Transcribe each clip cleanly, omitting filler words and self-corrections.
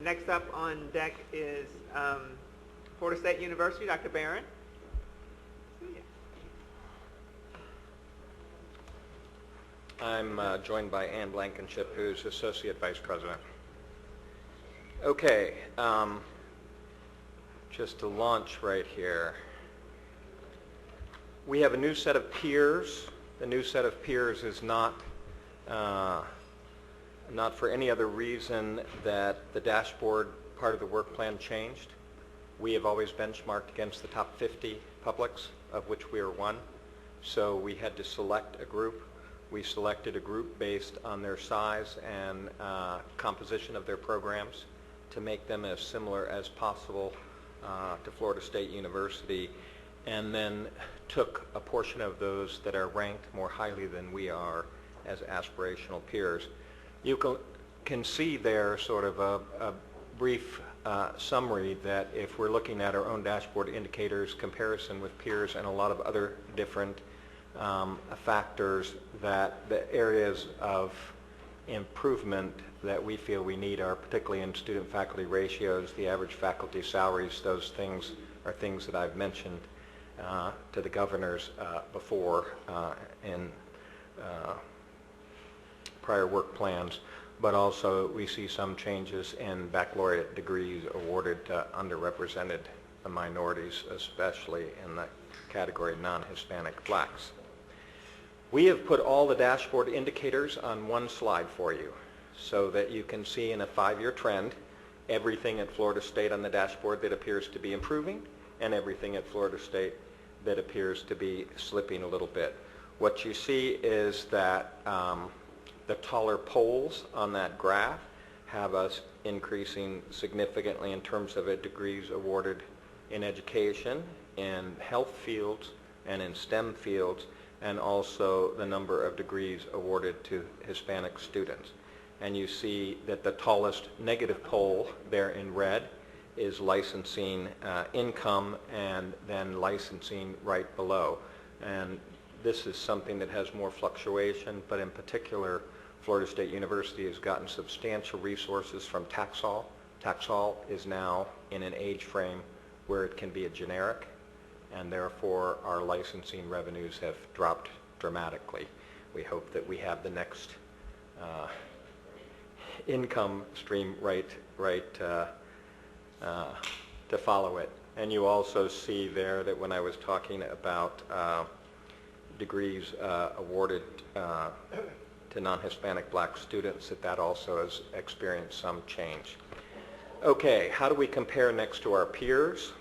Next up on deck is Florida State University, Dr. Barron. I'm joined by Ann Blankenship, who's Associate Vice President. Okay, just to launch right here. We have a new set of peers. The new set of peers is not for any other reason that the dashboard part of the work plan changed. We have always benchmarked against the top 50 publics, of which we are one. So we had to select a group. We selected a group based on their size and composition of their programs to make them as similar as possible to Florida State University, and then took a portion of those that are ranked more highly than we are as aspirational peers. You can see there sort of a brief summary that if we're looking at our own dashboard indicators, comparison with peers, and a lot of other different factors, that the areas of improvement that we feel we need are particularly in student-faculty ratios, the average faculty salaries. Those things are things that I've mentioned to the governors before in prior work plans, but also we see some changes in baccalaureate degrees awarded to underrepresented minorities, especially in the category non-Hispanic blacks. We have put all the dashboard indicators on one slide for you so that you can see in a 5-year trend everything at Florida State on the dashboard that appears to be improving and everything at Florida State that appears to be slipping a little bit. What you see is that the taller poles on that graph have us increasing significantly in terms of degrees awarded in education, in health fields, and in STEM fields, and also the number of degrees awarded to Hispanic students. And you see that the tallest negative pole there in red is licensing income, and then licensing right below. And this is something that has more fluctuation, but in particular, Florida State University has gotten substantial resources from Taxol. Taxol is now in an age frame where it can be a generic, and therefore our licensing revenues have dropped dramatically. We hope that we have the next income stream right to follow it. And you also see there that when I was talking about degrees awarded to non-Hispanic black students, that also has experienced some change. Okay, how do we compare next to our peers?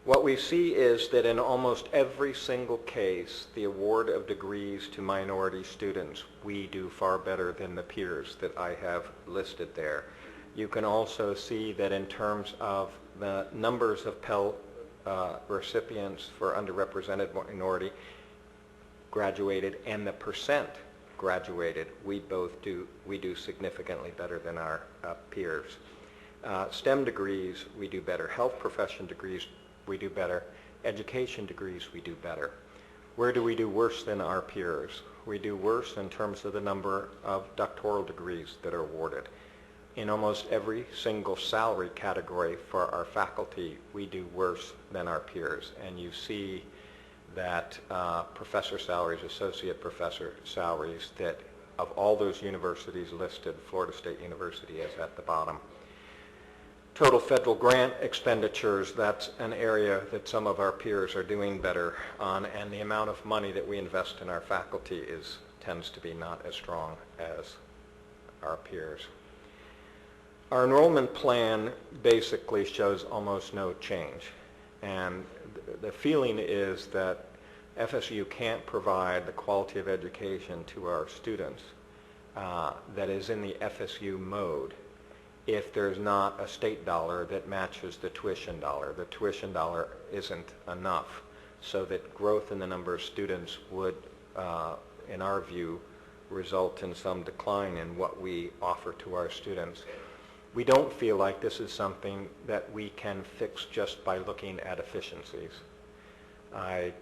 What we see is that in almost every single case, the award of degrees to minority students, we do far better than the peers that I have listed there. You can also see that in terms of the numbers of Pell recipients for underrepresented minority graduated and the percent graduated, we do significantly better than our peers. STEM degrees, we do better. Health profession degrees, we do better. Education degrees, we do better. Where do we do worse than our peers? We do worse in terms of the number of doctoral degrees that are awarded. In almost every single salary category for our faculty, we do worse than our peers. And you see that professor salaries, associate professor salaries, that of all those universities listed, Florida State University is at the bottom. Total federal grant expenditures, that's an area that some of our peers are doing better on, and the amount of money that we invest in our faculty tends to be not as strong as our peers. Our enrollment plan basically shows almost no change, and the feeling is that FSU can't provide the quality of education to our students that is in the FSU mode if there's not a state dollar that matches the tuition dollar. The tuition dollar isn't enough, so that growth in the number of students would, in our view, result in some decline in what we offer to our students. We don't feel like this is something that we can fix just by looking at efficiencies. I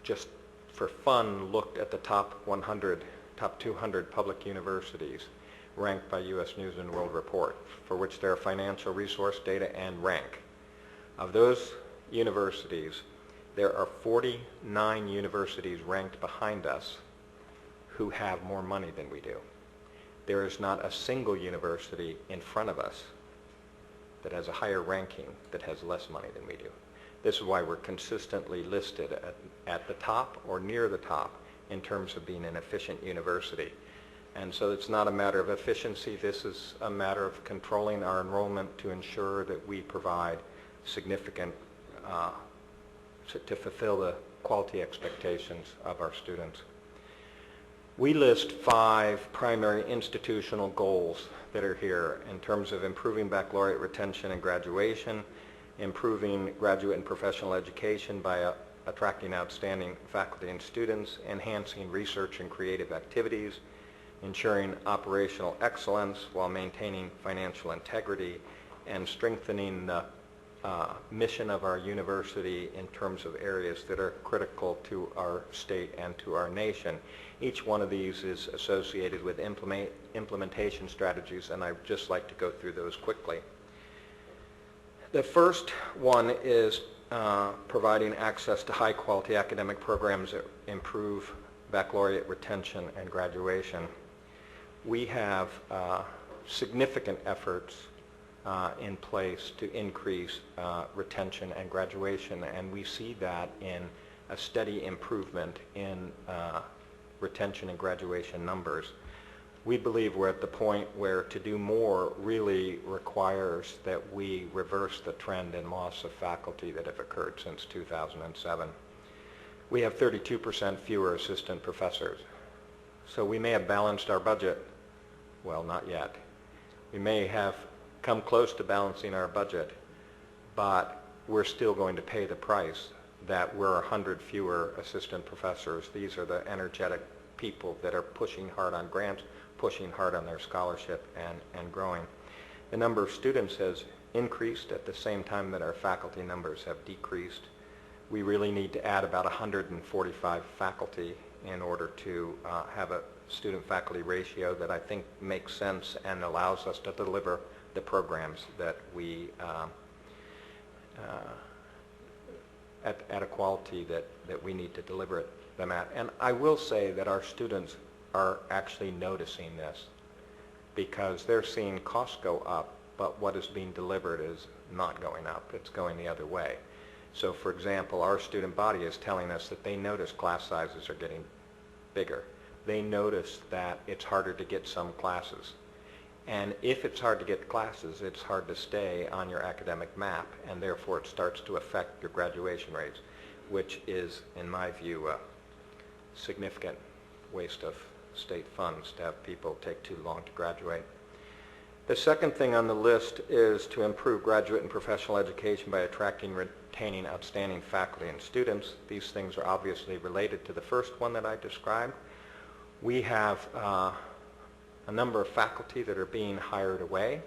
just for fun looked at the top 100, top 200 public universities. ranked by U.S. News and World Report, for which there are financial resource data and rank. Of those universities, there are 49 universities ranked behind us who have more money than we do. There is not a single university in front of us that has a higher ranking that has less money than we do. This is why we're consistently listed at the top or near the top in terms of being an efficient university. And so it's not a matter of efficiency, this is a matter of controlling our enrollment to ensure that we provide significant, to fulfill the quality expectations of our students. We list 5 primary institutional goals that are here in terms of improving baccalaureate retention and graduation, improving graduate and professional education by attracting outstanding faculty and students, enhancing research and creative activities, ensuring operational excellence while maintaining financial integrity, and strengthening the mission of our university in terms of areas that are critical to our state and to our nation. Each one of these is associated with implementation strategies, and I'd just like to go through those quickly. The first one is providing access to high-quality academic programs that improve baccalaureate retention and graduation. We have significant efforts in place to increase retention and graduation, and we see that in a steady improvement in retention and graduation numbers. We believe we're at the point where to do more really requires that we reverse the trend in loss of faculty that have occurred since 2007. We have 32% fewer assistant professors. So we may have balanced our budget. Well, not yet. We may have come close to balancing our budget, but we're still going to pay the price that we're 100 fewer assistant professors. These are the energetic people that are pushing hard on grants, pushing hard on their scholarship, and growing. The number of students has increased at the same time that our faculty numbers have decreased. We really need to add about 145 faculty in order to have a student-faculty ratio that I think makes sense and allows us to deliver the programs that we, at a quality that we need to deliver them at. And I will say that our students are actually noticing this because they're seeing costs go up, but what is being delivered is not going up. It's going the other way. So for example, our student body is telling us that they notice class sizes are getting bigger. They notice that it's harder to get some classes. And if it's hard to get classes, it's hard to stay on your academic map, and therefore it starts to affect your graduation rates, which is, in my view, a significant waste of state funds to have people take too long to graduate. The second thing on the list is to improve graduate and professional education by attracting and retaining outstanding faculty and students. These things are obviously related to the first one that I described. We have a number of faculty that are being hired away.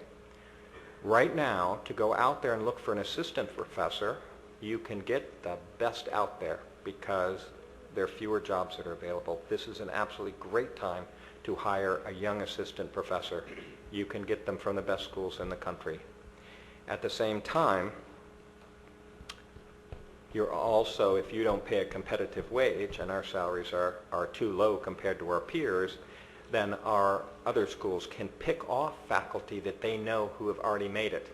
Right now, to go out there and look for an assistant professor, you can get the best out there because there are fewer jobs that are available. This is an absolutely great time to hire a young assistant professor. You can get them from the best schools in the country. At the same time, you're also, if you don't pay a competitive wage, and our salaries are too low compared to our peers, then our other schools can pick off faculty that they know who have already made it.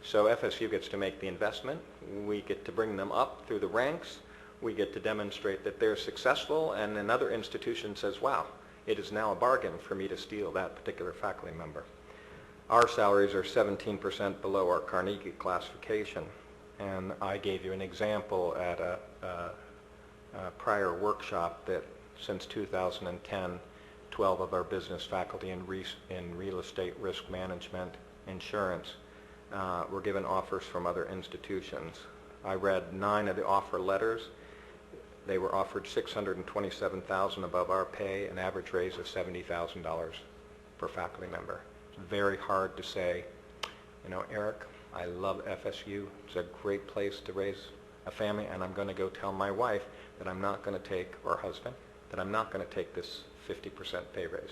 So FSU gets to make the investment. We get to bring them up through the ranks. We get to demonstrate that they're successful, and another institution says, wow, it is now a bargain for me to steal that particular faculty member. Our salaries are 17% below our Carnegie classification, and I gave you an example at a prior workshop that since 2010, 12 of our business faculty in real estate risk management, insurance, were given offers from other institutions. I read 9 of the offer letters. They were offered $627,000 above our pay, an average raise of $70,000 per faculty member. It's very hard to say, you know, Eric, I love FSU. It's a great place to raise a family, and I'm going to go tell my wife that I'm not going to take, or husband, that I'm not going to take this 50% pay raise.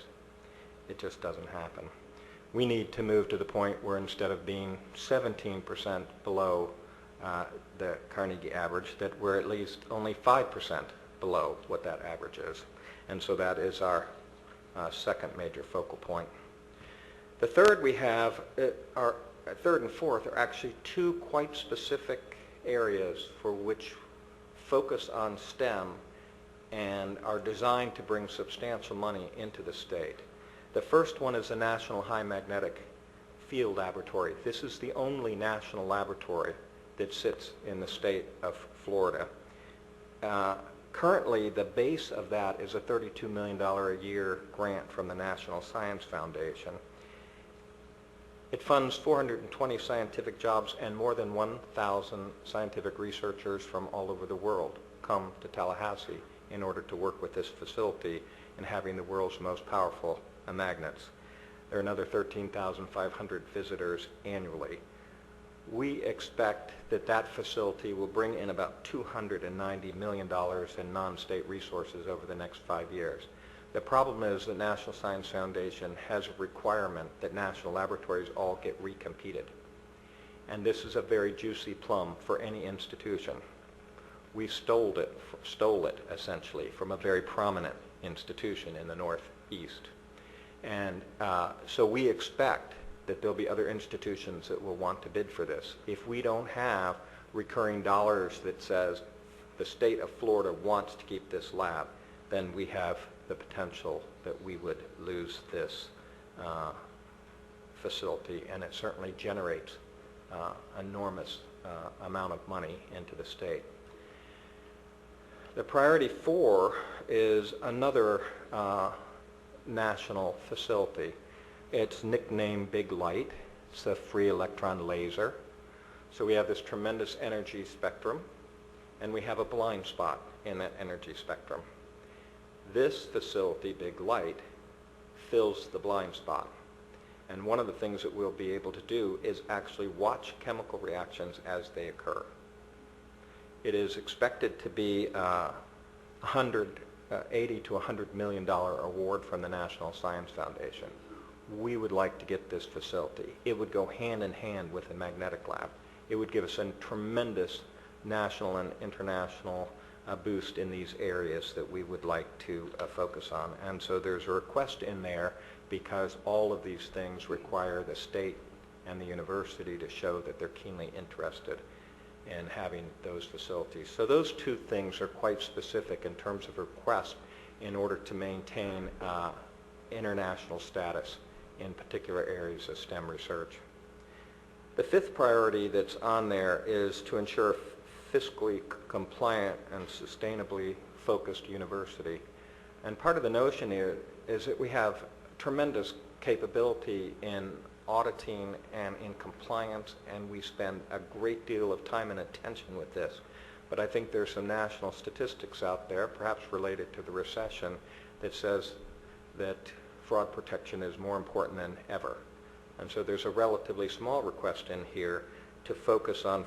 It just doesn't happen. We need to move to the point where instead of being 17% below the Carnegie average, that we're at least only 5% below what that average is. And so that is our second major focal point. The third we have, our third and fourth, are actually two quite specific areas for which focus on STEM and are designed to bring substantial money into the state. The first one is the National High Magnetic Field Laboratory. This is the only national laboratory that sits in the state of Florida. Currently, the base of that is a $32 million a year grant from the National Science Foundation. It funds 420 scientific jobs, and more than 1,000 scientific researchers from all over the world come to Tallahassee in order to work with this facility in having the world's most powerful magnets. There are another 13,500 visitors annually. We expect that that facility will bring in about $290 million in non-state resources over the next 5 years. The problem is the National Science Foundation has a requirement that national laboratories all get recompeted. And this is a very juicy plum for any institution. We stole it essentially from a very prominent institution in the Northeast. And so we expect that there'll be other institutions that will want to bid for this. If we don't have recurring dollars that says the state of Florida wants to keep this lab, then we have the potential that we would lose this facility, and it certainly generates enormous amount of money into the state. The priority 4 is another national facility. It's nicknamed Big Light. It's a free electron laser. So we have this tremendous energy spectrum, and we have a blind spot in that energy spectrum. This facility, Big Light, fills the blind spot. And one of the things that we'll be able to do is actually watch chemical reactions as they occur. It is expected to be $80 to $100 million award from the National Science Foundation. We would like to get this facility. It would go hand in hand with the magnetic lab. It would give us a tremendous national and international boost in these areas that we would like to focus on. And so there's a request in there because all of these things require the state and the university to show that they're keenly interested in having those facilities. So those two things are quite specific in terms of request in order to maintain international status in particular areas of STEM research. The fifth priority that's on there is to ensure fiscally compliant and sustainably focused university. And part of the notion here is that we have tremendous capability in auditing and in compliance, and we spend a great deal of time and attention with this. But I think there's some national statistics out there, perhaps related to the recession, that says that fraud protection is more important than ever. And so there's a relatively small request in here to focus on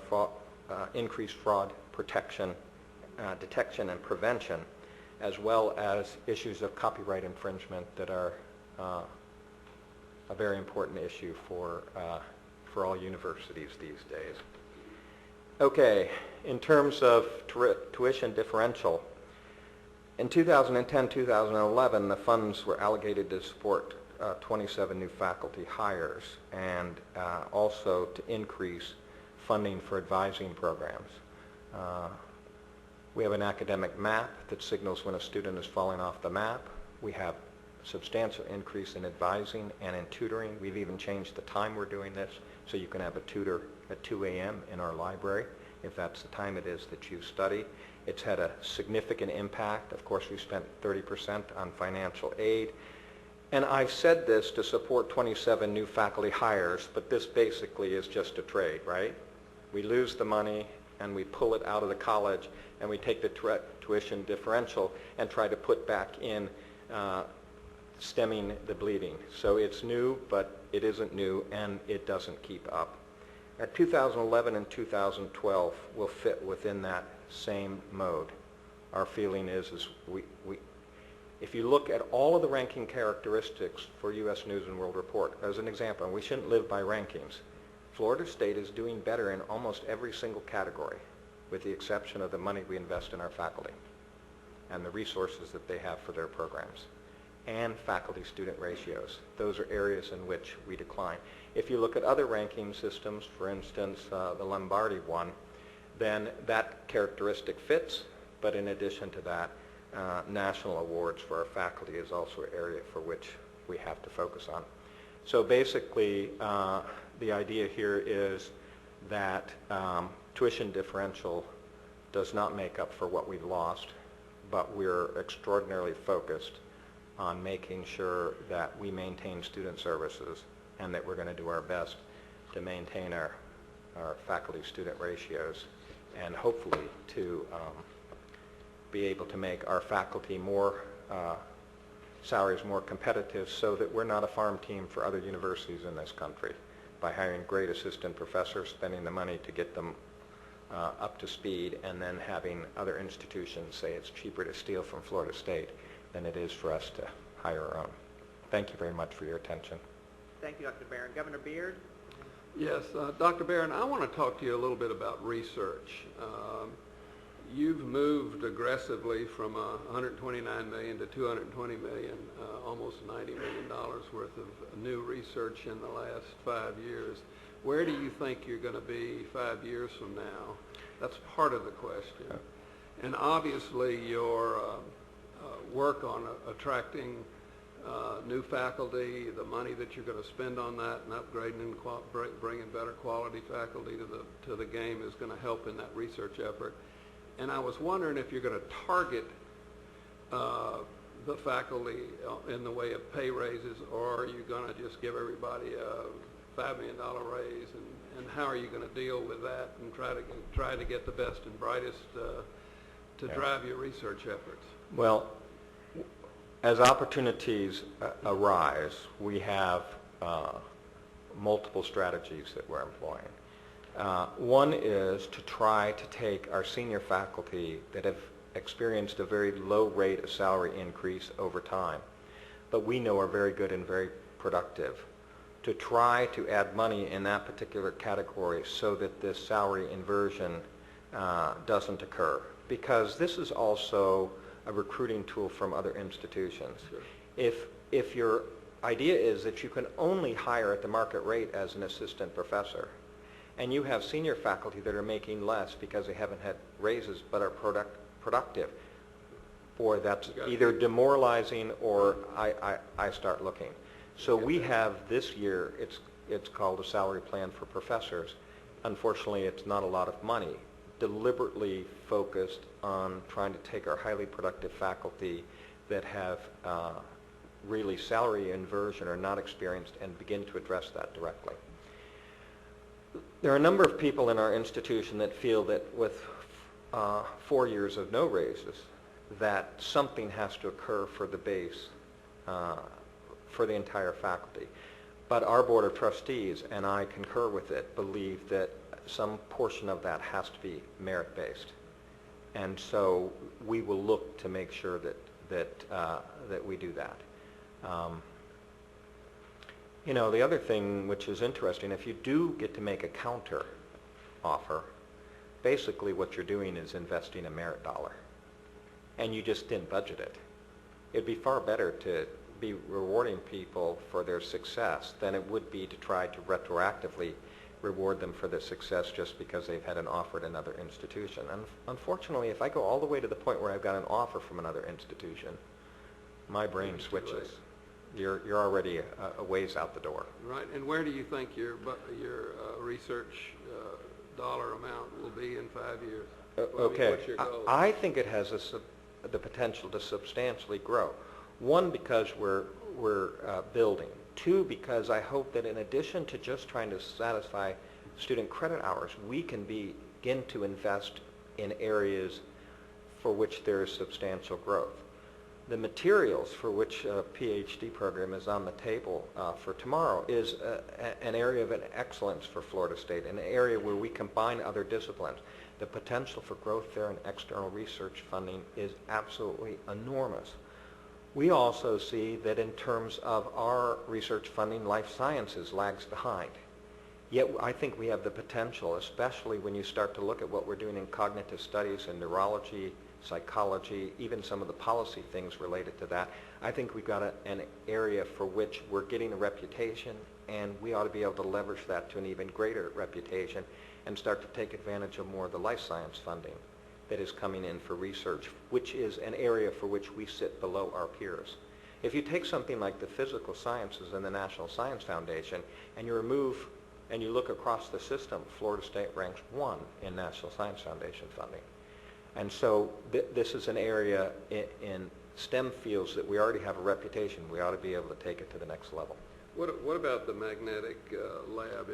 increased fraud protection, detection and prevention, as well as issues of copyright infringement that are a very important issue for all universities these days. Okay, in terms of tuition differential, in 2010-2011, the funds were allocated to support 27 new faculty hires and also to increase funding for advising programs. We have an academic map that signals when a student is falling off the map. We have a substantial increase in advising and in tutoring. We've even changed the time we're doing this, so you can have a tutor at 2 a.m. in our library if that's the time it is that you study. It's had a significant impact. Of course, we spent 30% on financial aid. And I've said this to support 27 new faculty hires, but this basically is just a trade, right? We lose the money and we pull it out of the college and we take the tuition differential and try to put back in stemming the bleeding. So it's new, but it isn't new and it doesn't keep up. 2011 and 2012 will fit within that same mode. Our feeling is If you look at all of the ranking characteristics for U.S. News and World Report, as an example, and we shouldn't live by rankings, Florida State is doing better in almost every single category, with the exception of the money we invest in our faculty and the resources that they have for their programs, and faculty-student ratios. Those are areas in which we decline. If you look at other ranking systems, for instance, the Lombardi one, then that characteristic fits, but in addition to that, national awards for our faculty is also an area for which we have to focus on. So basically, the idea here is that tuition differential does not make up for what we've lost, but we're extraordinarily focused on making sure that we maintain student services and that we're going to do our best to maintain our faculty-student ratios and hopefully to be able to make our faculty more salaries more competitive so that we're not a farm team for other universities in this country by hiring great assistant professors, spending the money to get them up to speed, and then having other institutions say it's cheaper to steal from Florida State than it is for us to hire our own. Thank you very much for your attention. Thank you, Dr. Barron. Governor Beard? Yes, Dr. Barron, I want to talk to you a little bit about research. You've moved aggressively from $129 million to $220 million, almost $90 million worth of new research in the last 5 years. Where do you think you're going to be 5 years from now? That's part of the question. And obviously your work on attracting new faculty, the money that you're going to spend on that and upgrading and bringing better quality faculty to the game is going to help in that research effort. And I was wondering if you're going to target the faculty in the way of pay raises, or are you going to just give everybody a $5 million raise, and how are you going to deal with that and try to get the best and brightest to drive your research efforts? Well, as opportunities arise, we have multiple strategies that we're employing. One is to try to take our senior faculty that have experienced a very low rate of salary increase over time, but we know are very good and very productive, to try to add money in that particular category so that this salary inversion doesn't occur. Because this is also a recruiting tool from other institutions. Sure. If your idea is that you can only hire at the market rate as an assistant professor, and you have senior faculty that are making less because they haven't had raises but are productive, boy, that's either demoralizing or I start looking. So we have this year, it's called a salary plan for professors. Unfortunately, it's not a lot of money, deliberately focused on trying to take our highly productive faculty that have really salary inversion or not experienced and begin to address that directly. There are a number of people in our institution that feel that with 4 years of no raises, that something has to occur for the base, for the entire faculty. But our Board of Trustees, and I concur with it, believe that some portion of that has to be merit-based. And so we will look to make sure that we do that. You know, the other thing which is interesting, if you do get to make a counter offer, basically what you're doing is investing a merit dollar, and you just didn't budget it. It'd be far better to be rewarding people for their success than it would be to try to retroactively reward them for their success just because they've had an offer at another institution. And unfortunately, if I go all the way to the point where I've got an offer from another institution, my brain switches. You're already a ways out the door. Right. And where do you think your research dollar amount will be in 5 years? Okay. What's your goal? I think it has the potential to substantially grow. One, because we're building. Two, because I hope that in addition to just trying to satisfy student credit hours, we can begin to invest in areas for which there is substantial growth. The materials for which a PhD program is on the table for tomorrow is an area of excellence for Florida State, an area where we combine other disciplines. The potential for growth there and external research funding is absolutely enormous. We also see that in terms of our research funding, life sciences lags behind. Yet I think we have the potential, especially when you start to look at what we're doing in cognitive studies and neurology, psychology, even some of the policy things related to that. I think we've got an area for which we're getting a reputation, and we ought to be able to leverage that to an even greater reputation and start to take advantage of more of the life science funding that is coming in for research, which is an area for which we sit below our peers. If you take something like the physical sciences and the National Science Foundation, and you remove and you look across the system, Florida State ranks 1 in National Science Foundation funding. And so this is an area in STEM fields that we already have a reputation. We ought to be able to take it to the next level. What about the magnetic lab?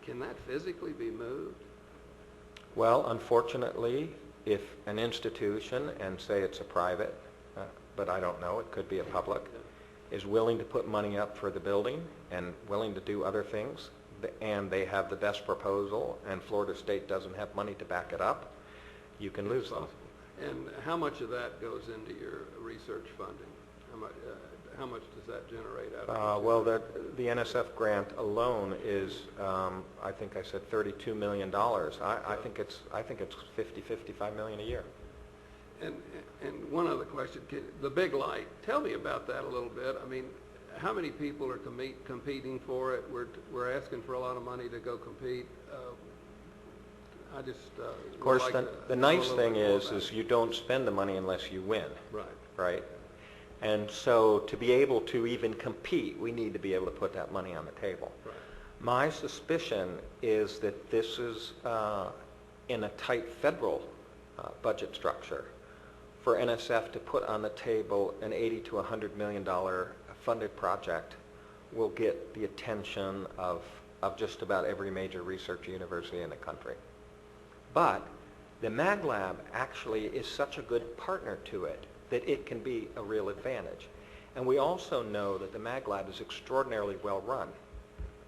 Can that physically be moved? Well, unfortunately, if an institution, and say it's a private, but I don't know, it could be a public, is willing to put money up for the building and willing to do other things, and they have the best proposal, and Florida State doesn't have money to back it up, you can lose them. And how much of that goes into your research funding? How much does that generate out of Well, the NSF grant alone is, I think I said $32 million. I think it's 50, 55 million a year. And one other question, the Big Light, tell me about that a little bit. I mean, how many people are competing for it? We're asking for a lot of money to go compete. I just of course, the nice thing is you don't spend the money unless you win. Right. Right. And so to be able to even compete, we need to be able to put that money on the table. Right. My suspicion is that this is in a tight federal budget structure for NSF to put on the table an $80 to $100 million funded project will get the attention of just about every major research university in the country. But the Mag Lab actually is such a good partner to it that it can be a real advantage. And we also know that the Mag Lab is extraordinarily well run.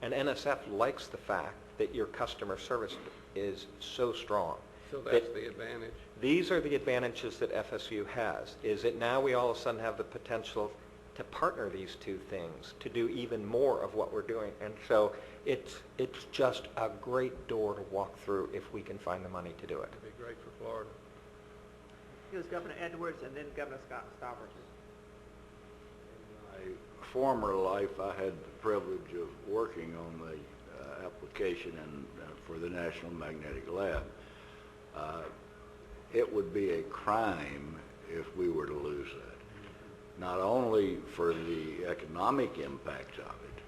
And NSF likes the fact that your customer service is so strong. So that's the advantage. These are the advantages that FSU has, is that now we all of a sudden have the potential to partner these two things, to do even more of what we're doing. And so it's just a great door to walk through if we can find the money to do it. It'd be great for Florida. It was Governor Edwards and then Governor Stauber. In my former life, I had the privilege of working on the application for the National Magnetic Lab. It would be a crime if we were to lose that, not only for the economic impact of it,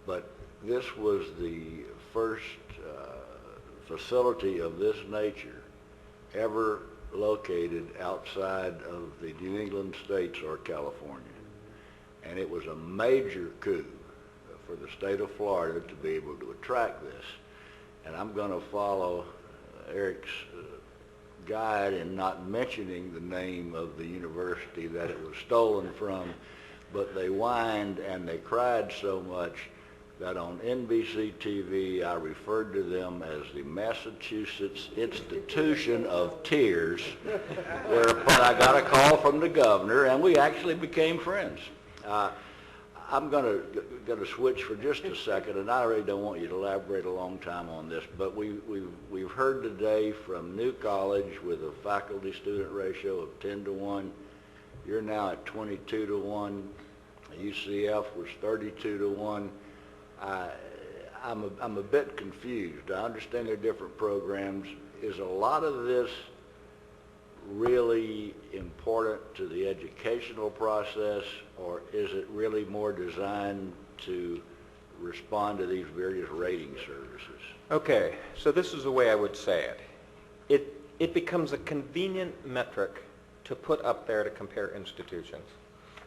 but this was the first facility of this nature ever located outside of the New England states or California. And it was a major coup for the state of Florida to be able to attract this. And I'm going to follow Eric's guide in not mentioning the name of the university that it was stolen from, but they whined and they cried so much that on NBC TV I referred to them as the Massachusetts Institution of Tears, whereupon I got a call from the governor and we actually became friends. I'm going to switch for just a second, and I really don't want you to elaborate a long time on this, but we've heard today from New College with a faculty-student ratio of 10 to 1. You're now at 22 to 1. UCF was 32 to 1. I'm a bit confused. I understand they're different programs. Is a lot of this really important to the educational process, or is it really more designed to respond to these various rating services? Okay, so this is the way I would say it. It becomes a convenient metric to put up there to compare institutions.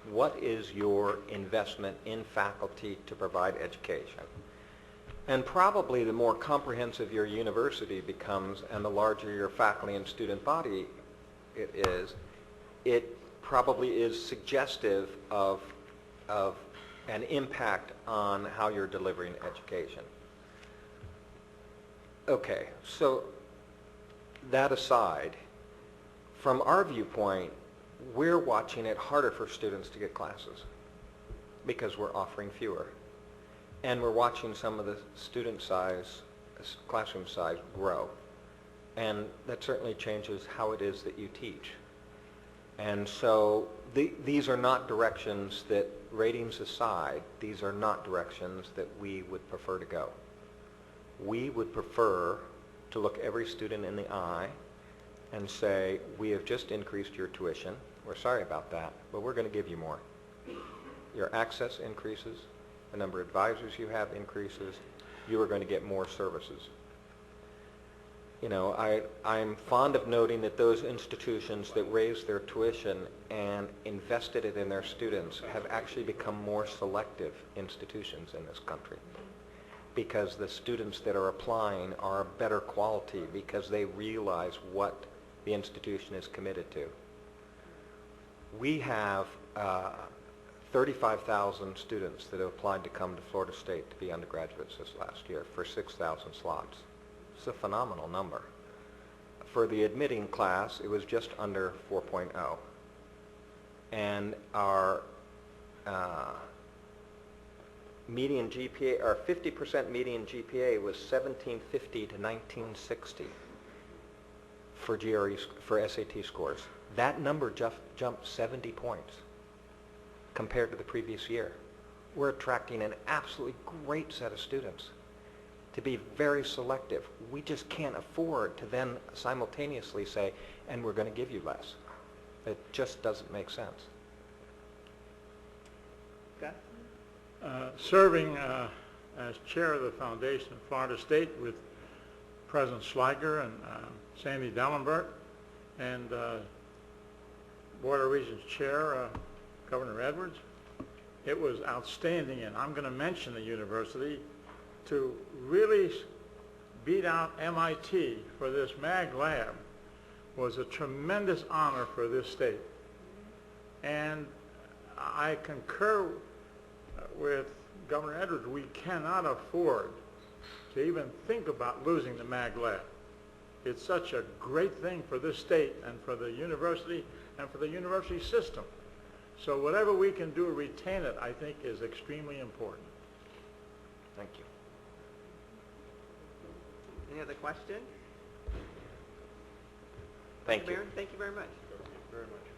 What is your investment in faculty to provide education? And probably the more comprehensive your university becomes and the larger your faculty and student body it probably is suggestive of an impact on how you're delivering education. Okay, so that aside, from our viewpoint, we're watching it harder for students to get classes because we're offering fewer. And we're watching some of the student size, classroom size grow. And that certainly changes how it is that you teach. And so these are not directions that, ratings aside, these are not directions that we would prefer to go. We would prefer to look every student in the eye and say, we have just increased your tuition. We're sorry about that, but we're going to give you more. Your access increases, the number of advisors you have increases, you are going to get more services. You know, I'm fond of noting that those institutions that raised their tuition and invested it in their students have actually become more selective institutions in this country, because the students that are applying are better quality because they realize what the institution is committed to. We have 35,000 students that have applied to come to Florida State to be undergraduates this last year for 6,000 slots. It's a phenomenal number. For the admitting class, it was just under 4.0. And our median GPA, our 50% median GPA was 1750 to 1960 for GRE, for SAT scores. That number jumped 70 points compared to the previous year. We're attracting an absolutely great set of students. To be very selective. We just can't afford to then simultaneously say, and we're going to give you less. It just doesn't make sense. Gus? Serving as chair of the Foundation of Florida State with President Schleicher and Sandy Dellenbert, and Board of Regents Chair Governor Edwards. It was outstanding, and I'm going to mention the university to really beat out MIT for this MAG lab was a tremendous honor for this state. And I concur with Governor Edwards, we cannot afford to even think about losing the MAG lab. It's such a great thing for this state and for the university and for the university system. So whatever we can do to retain it, I think, is extremely important. Thank you. Any other questions? Thank Dr. you. Barron, thank you very much. Thank you very much.